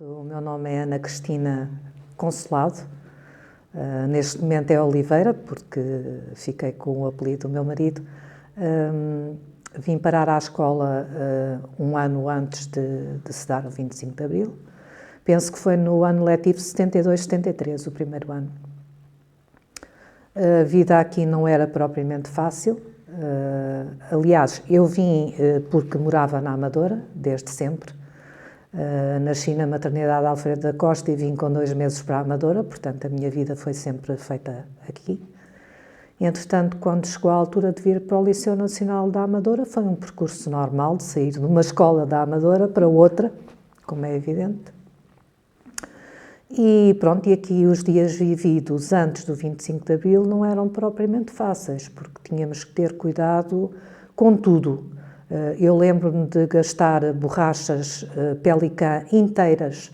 O meu nome é Ana Cristina Consolado, neste momento é Oliveira, porque fiquei com o apelido do meu marido. Vim parar à escola um ano antes de se dar o 25 de Abril. Penso que foi no ano letivo 72-73, o primeiro ano. A vida aqui não era propriamente fácil. Aliás, eu vim porque morava na Amadora, desde sempre. Nasci na maternidade Alfredo da Costa e vim com 2 meses para a Amadora, portanto a minha vida foi sempre feita aqui. Entretanto, quando chegou a altura de vir para o Liceu Nacional da Amadora, foi um percurso normal de sair de uma escola da Amadora para outra, como é evidente. E pronto, e aqui os dias vividos antes do 25 de Abril não eram propriamente fáceis, porque tínhamos que ter cuidado com tudo. Eu lembro-me de gastar borrachas Pelican inteiras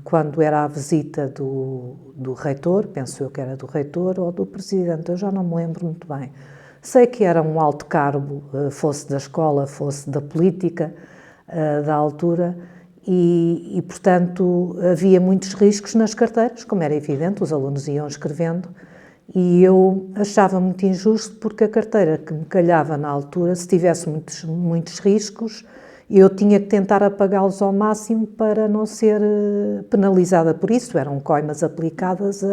quando era a visita do reitor, penso eu que era do reitor ou do presidente, eu já não me lembro muito bem. Sei que era um alto cargo, fosse da escola, fosse da política, da altura, e, portanto, havia muitos riscos nas carteiras, como era evidente, os alunos iam escrevendo, e eu achava muito injusto porque a carteira que me calhava na altura, se tivesse muitos riscos, eu tinha que tentar apagá-los ao máximo para não ser penalizada por isso. Eram coimas aplicadas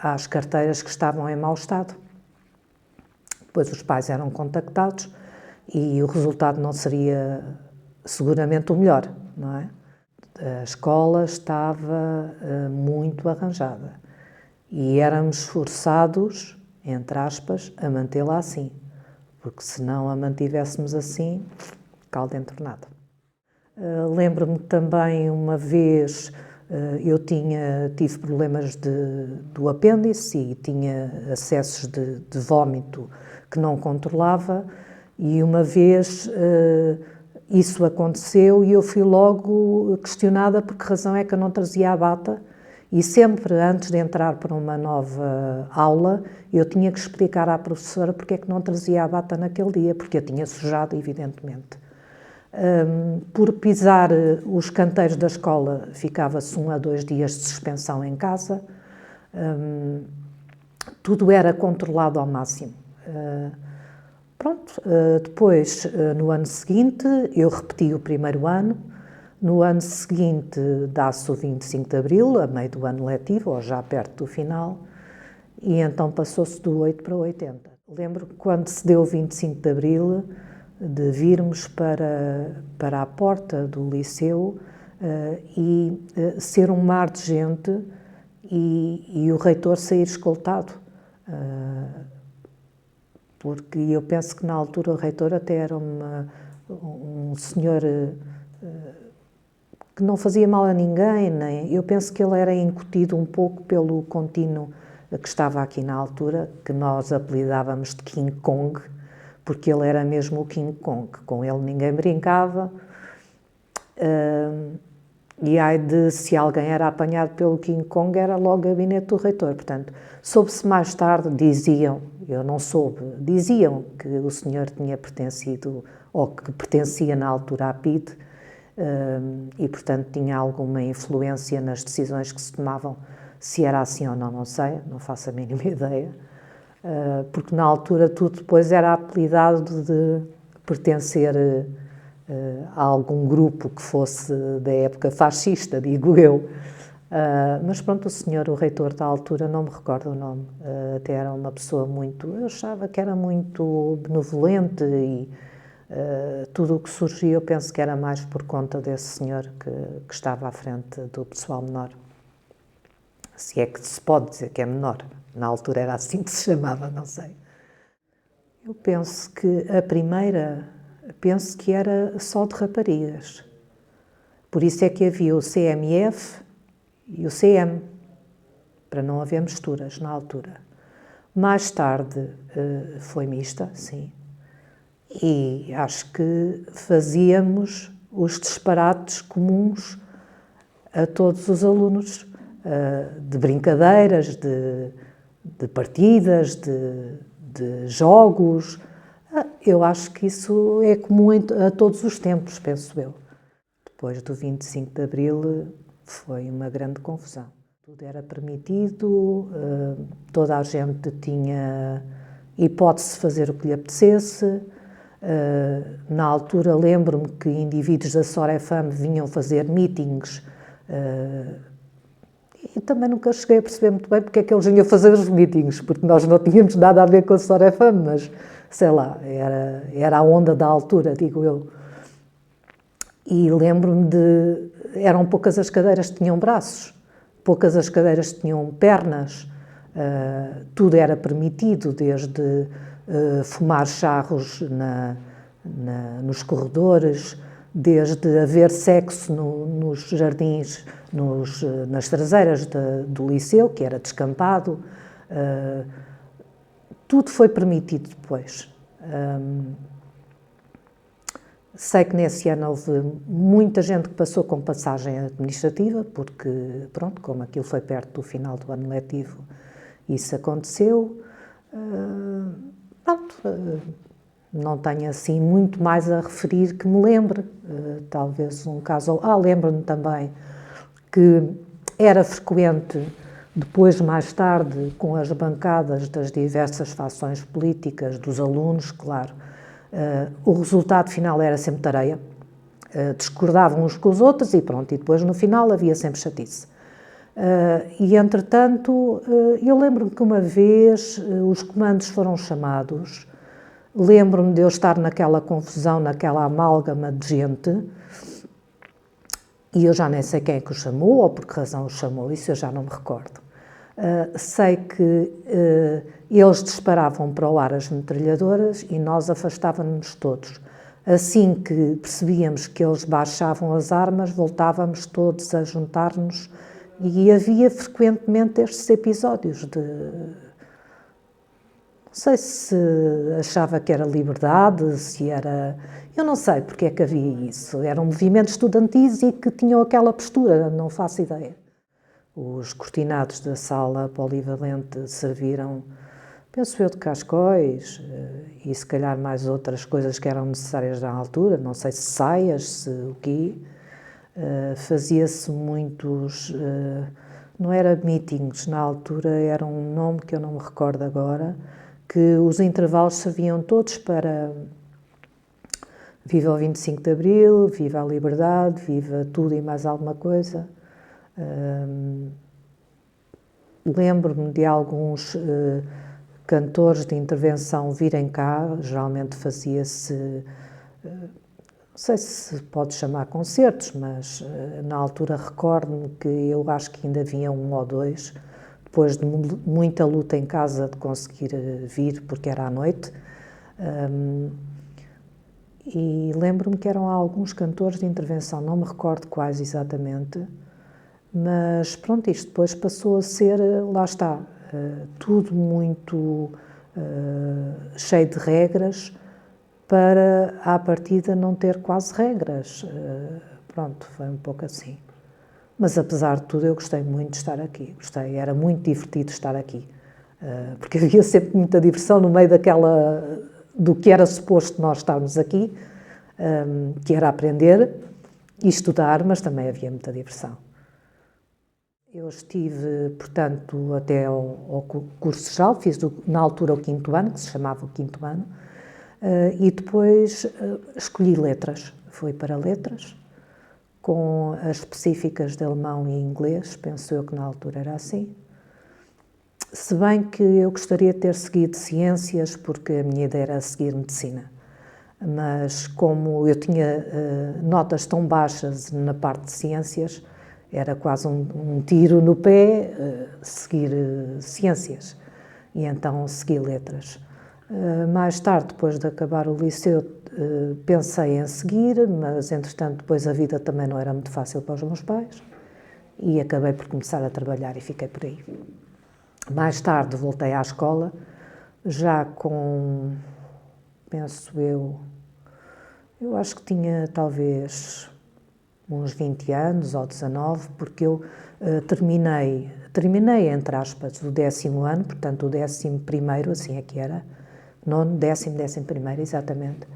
às carteiras que estavam em mau estado. Depois os pais eram contactados e o resultado não seria seguramente o melhor, não é? A escola estava muito arranjada. E éramos forçados, entre aspas, a mantê-la assim, porque se não a mantivéssemos assim, caldo entornado. Lembro-me também uma vez, eu tive problemas do apêndice e tinha acessos de vómito que não controlava, e uma vez isso aconteceu e eu fui logo questionada por que razão é que eu não trazia a bata. E sempre antes de entrar para uma nova aula, eu tinha que explicar à professora porque é que não trazia a bata naquele dia, porque eu tinha sujado, evidentemente. Por pisar os canteiros da escola, ficava-se 1 a 2 dias de suspensão em casa. Tudo era controlado ao máximo. Depois, no ano seguinte, eu repeti o primeiro ano. No ano seguinte dá-se o 25 de Abril, a meio do ano letivo, ou já perto do final, e então passou-se do 8 para 80. Lembro que quando se deu o 25 de Abril, de virmos para a porta do liceu e ser um mar de gente e o reitor sair escoltado. Porque eu penso que na altura o reitor até era um senhor que não fazia mal a ninguém, nem. Eu penso que ele era incutido um pouco pelo contínuo que estava aqui na altura, que nós apelidávamos de King Kong, porque ele era mesmo o King Kong, com ele ninguém brincava, e ai de se alguém era apanhado pelo King Kong, era logo o gabinete do reitor. Portanto, soube-se mais tarde, diziam, eu não soube, diziam que o senhor tinha pertencido, ou que pertencia na altura à PIDE, e, portanto, tinha alguma influência nas decisões que se tomavam. Se era assim ou não, não sei, não faço a mínima ideia, porque na altura tudo depois era apelidado de pertencer a algum grupo que fosse da época fascista, digo eu. Mas pronto, o reitor da altura, não me recordo o nome, até era uma pessoa eu achava que era muito benevolente e tudo o que surgia, eu penso que era mais por conta desse senhor que estava à frente do pessoal menor. Se é que se pode dizer que é menor. Na altura era assim que se chamava, não sei. Eu penso que a primeira, que era só de raparigas. Por isso é que havia o CMF e o CM, para não haver misturas na altura. Mais tarde foi mista, sim. E acho que fazíamos os disparates comuns a todos os alunos, de brincadeiras, de partidas, de jogos. Eu acho que isso é comum a todos os tempos, penso eu. Depois do 25 de Abril foi uma grande confusão. Tudo era permitido, toda a gente tinha hipótese de fazer o que lhe apetecesse. Na altura lembro-me que indivíduos da Sorefam vinham fazer meetings e também nunca cheguei a perceber muito bem porque é que eles vinham fazer os meetings, porque nós não tínhamos nada a ver com a Sorefam, mas sei lá, era a onda da altura, digo eu. E lembro-me eram poucas as cadeiras que tinham braços, poucas as cadeiras que tinham pernas, tudo era permitido, desde fumar charros nos corredores, desde haver sexo nos jardins, nas traseiras do liceu, que era descampado, tudo foi permitido depois. Sei que nesse ano houve muita gente que passou com passagem administrativa, porque, pronto, como aquilo foi perto do final do ano letivo, isso aconteceu. Não tenho assim muito mais a referir que me lembre. Talvez um caso... lembro-me também que era frequente, depois, mais tarde, com as bancadas das diversas fações políticas, dos alunos, claro, o resultado final era sempre tareia, discordavam uns com os outros e pronto, e depois no final havia sempre chatice. E entretanto, eu lembro-me que uma vez os comandos foram chamados, lembro-me de eu estar naquela confusão, naquela amálgama de gente, e eu já nem sei quem é que o chamou ou por que razão o chamou, isso eu já não me recordo. Sei que eles disparavam para o ar as metralhadoras e nós afastávamos-nos todos. Assim que percebíamos que eles baixavam as armas, voltávamos todos a juntar-nos e havia frequentemente estes episódios de... Não sei se achava que era liberdade, se era... Eu não sei porque é que havia isso. Eram movimentos estudantis e que tinham aquela postura, não faço ideia. Os cortinados da sala polivalente serviram, penso eu, de cascóis e se calhar mais outras coisas que eram necessárias na altura, não sei se saias, se o quê. Fazia-se muitos, não era meetings, na altura era um nome que eu não me recordo agora, que os intervalos serviam todos para viva o 25 de Abril, viva a liberdade, viva tudo e mais alguma coisa. Lembro-me de alguns cantores de intervenção virem cá, geralmente fazia-se, não sei se pode chamar concertos, mas na altura recordo-me que eu acho que ainda havia um ou dois, depois de muita luta em casa de conseguir vir, porque era à noite. E lembro-me que eram alguns cantores de intervenção, não me recordo quais exatamente, mas pronto, isto depois passou a ser, lá está, tudo muito cheio de regras para, à partida, não ter quase regras. Pronto, foi um pouco assim. Mas, apesar de tudo, eu gostei muito de estar aqui. Gostei, era muito divertido estar aqui, porque havia sempre muita diversão no meio do que era suposto nós estarmos aqui, que era aprender e estudar, mas também havia muita diversão. Eu estive, portanto, até ao curso geral, fiz na altura o 5º ano, que se chamava o 5º ano, e depois escolhi letras. Fui para letras, com as específicas de alemão e inglês, penso eu que na altura era assim. Se bem que eu gostaria de ter seguido ciências, porque a minha ideia era seguir medicina. Mas como eu tinha notas tão baixas na parte de ciências, era quase um tiro no pé seguir ciências. E então segui letras. Mais tarde, depois de acabar o liceu, pensei em seguir, mas entretanto depois a vida também não era muito fácil para os meus pais e acabei por começar a trabalhar e fiquei por aí. Mais tarde voltei à escola, já com, penso eu acho que tinha talvez uns 20 anos ou 19, porque eu terminei, entre aspas, o 10º ano, portanto o 11º, assim é que era, 9º, 10º, 11º, exatamente,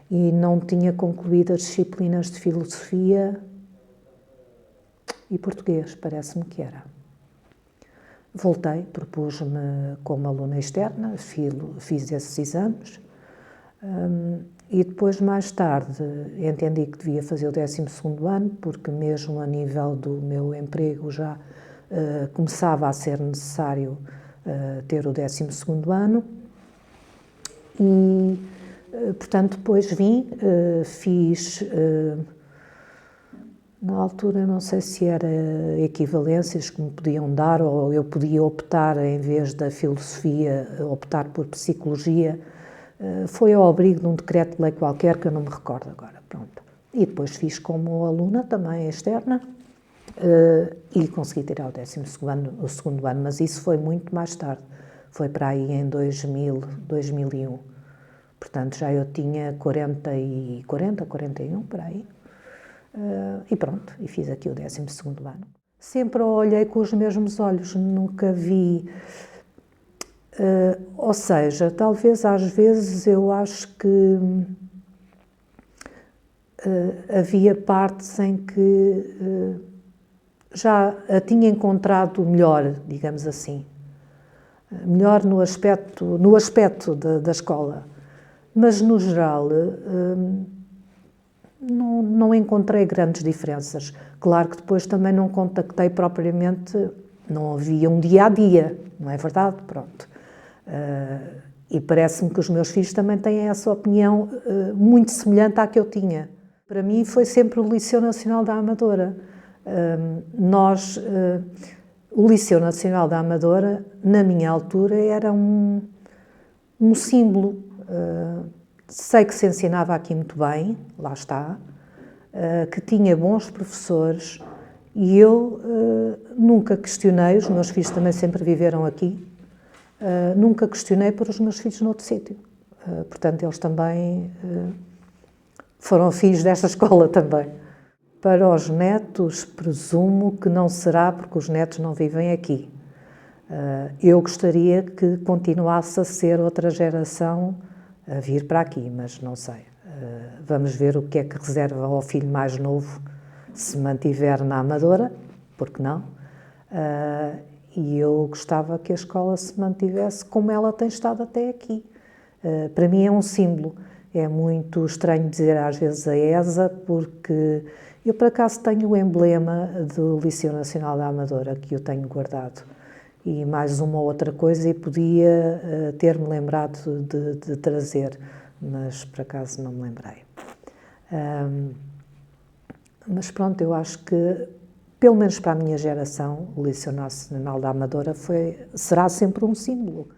e não tinha concluído as disciplinas de filosofia e português, parece-me que era. Voltei, propus-me como aluna externa, fiz esses exames e depois, mais tarde, entendi que devia fazer o 12º ano, porque mesmo a nível do meu emprego já começava a ser necessário ter o 12º ano e, portanto, depois vim, fiz... Na altura, não sei se era equivalências que me podiam dar ou eu podia optar, em vez da filosofia, optar por psicologia. Foi ao abrigo de um decreto de lei qualquer que eu não me recordo agora, pronto. E depois fiz como aluna também externa e consegui tirar o 12º ano, mas isso foi muito mais tarde. Foi para aí em 2001. Portanto, já eu tinha 41, por aí. E pronto, e fiz aqui o 12º ano. Sempre olhei com os mesmos olhos, nunca vi... ou seja, talvez às vezes eu acho que havia partes em que já a tinha encontrado melhor, digamos assim. Melhor no aspecto da escola. Mas, no geral... Não encontrei grandes diferenças. Claro que depois também não contactei propriamente, não havia um dia-a-dia, não é verdade? Pronto. E parece-me que os meus filhos também têm essa opinião muito semelhante à que eu tinha. Para mim foi sempre o Liceu Nacional da Amadora. O Liceu Nacional da Amadora, na minha altura, era um símbolo. Sei que se ensinava aqui muito bem, lá está, que tinha bons professores e eu nunca questionei, os meus filhos também sempre viveram aqui, nunca questionei por os meus filhos noutro sítio. Portanto, eles também foram filhos desta escola também. Para os netos, presumo que não será, porque os netos não vivem aqui. Eu gostaria que continuasse a ser outra geração a vir para aqui, mas não sei. Vamos ver o que é que reserva ao filho mais novo, se mantiver na Amadora, porque não? E eu gostava que a escola se mantivesse como ela tem estado até aqui. Para mim é um símbolo. É muito estranho dizer às vezes a ESA, porque eu por acaso tenho o emblema do Liceu Nacional da Amadora, que eu tenho guardado. E mais uma ou outra coisa, e podia ter-me lembrado de trazer, mas por acaso não me lembrei. Mas pronto, eu acho que, pelo menos para a minha geração, o Liceu Nacional da Amadora será sempre um símbolo.